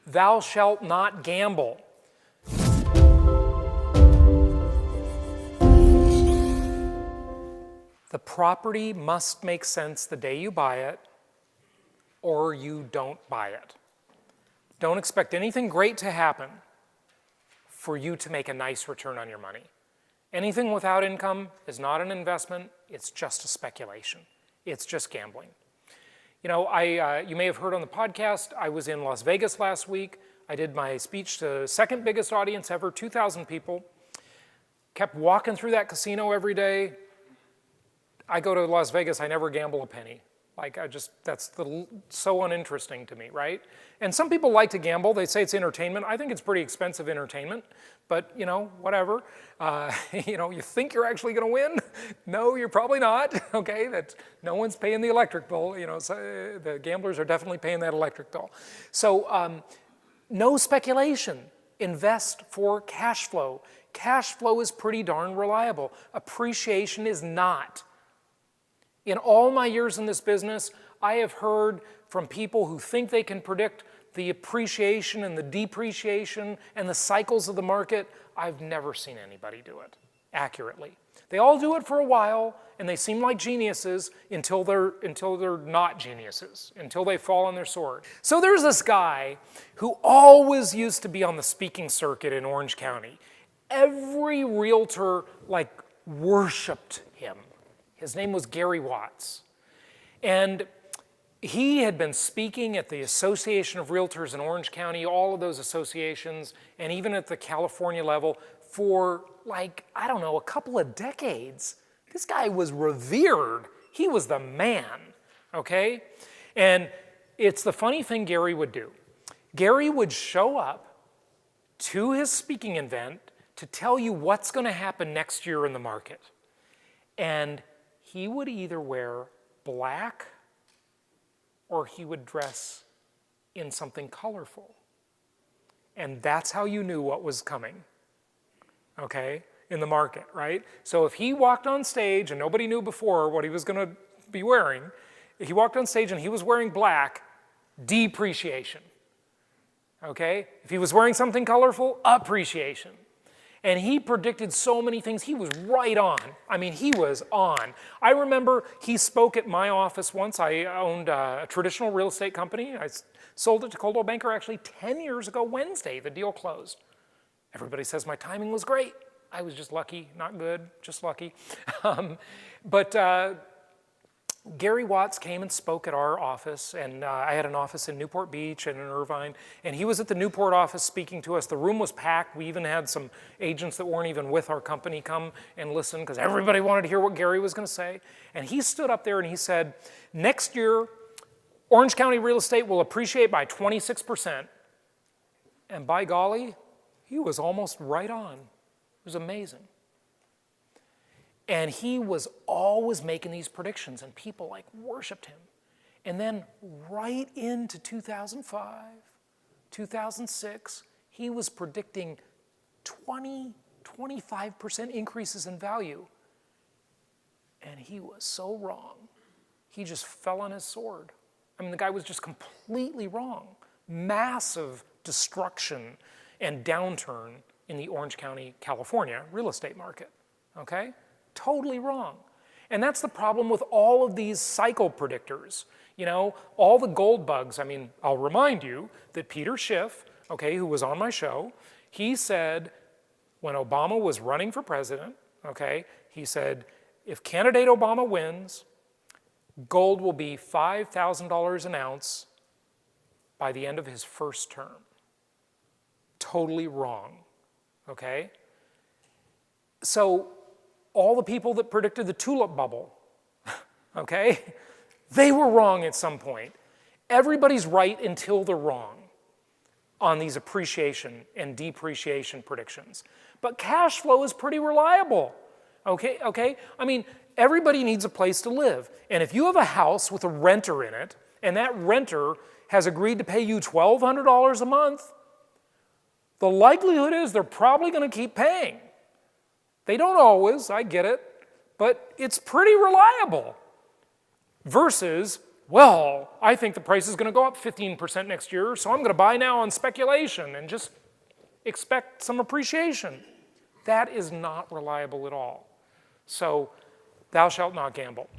Thou shalt not gamble. The property must make sense the day you buy it, or you don't buy it. Don't expect anything great to happen for you to make a nice return on your money. Anything without income is not an investment, it's just a speculation. It's just gambling. You know, you may have heard on the podcast, I was in Las Vegas last week. I did my speech to the second biggest audience ever, 2,000 people. Kept walking through that casino every day. I go to Las Vegas, I never gamble a penny. Like, that's so uninteresting to me, right? And some people like to gamble. They say it's entertainment. I think it's pretty expensive entertainment, but you know, whatever. You know, you think you're actually gonna win? No, you're probably not, okay? No one's paying the electric bill, you know, so the gamblers are definitely paying that electric bill. So, no speculation. Invest for cash flow. Cash flow is pretty darn reliable. Appreciation is not. In all my years in this business, I have heard from people who think they can predict the appreciation and the depreciation and the cycles of the market. I've never seen anybody do it accurately. They all do it for a while, and they seem like geniuses until they're not geniuses, until they fall on their sword. So there's this guy who always used to be on the speaking circuit in Orange County. Every realtor worshipped him. His name was Gary Watts. And he had been speaking at the Association of Realtors in Orange County, all of those associations, and even at the California level for I don't know, a couple of decades. This guy was revered. He was the man, okay? And it's the funny thing Gary would do. Gary would show up to his speaking event to tell you what's going to happen next year in the market. And he would either wear black or he would dress in something colorful. And that's how you knew what was coming, okay, in the market, right? So if he walked on stage and nobody knew before what he was going to be wearing, if he walked on stage and he was wearing black, depreciation, okay? If he was wearing something colorful, appreciation. And he predicted so many things. He was right on. I mean, he was on. I remember he spoke at my office once. I owned a traditional real estate company. I sold it to Coldwell Banker actually 10 years ago Wednesday. The deal closed. Everybody says my timing was great. I was just lucky, not good, just lucky. But Gary Watts came and spoke at our office, and I had an office in Newport Beach and in Irvine, and he was at the Newport office speaking to us. The room was packed. We even had some agents that weren't even with our company come and listen because everybody wanted to hear what Gary was going to say. And he stood up there and he said, next year, Orange County real estate will appreciate by 26%. And by golly, he was almost right on. It was amazing. And he was always making these predictions, and people worshiped him. And then right into 2005, 2006, he was predicting 25% increases in value. And he was so wrong. He just fell on his sword. I mean, the guy was just completely wrong. Massive destruction and downturn in the Orange County, California real estate market, okay? Totally wrong. And that's the problem with all of these cycle predictors. You know, all the gold bugs. I mean, I'll remind you that Peter Schiff, okay, who was on my show, he said when Obama was running for president, okay, he said, if candidate Obama wins, gold will be $5,000 an ounce by the end of his first term. Totally wrong, okay? So, all the people that predicted the tulip bubble, okay, they were wrong at some point. Everybody's right until they're wrong on these appreciation and depreciation predictions. But cash flow is pretty reliable, okay? I mean, everybody needs a place to live. And if you have a house with a renter in it, and that renter has agreed to pay you $1,200 a month, the likelihood is they're probably going to keep paying. They don't always, I get it, but it's pretty reliable. Versus well, I think the price is going to go up 15% next year, so I'm going to buy now on speculation and just expect some appreciation. That is not reliable at all. So thou shalt not gamble.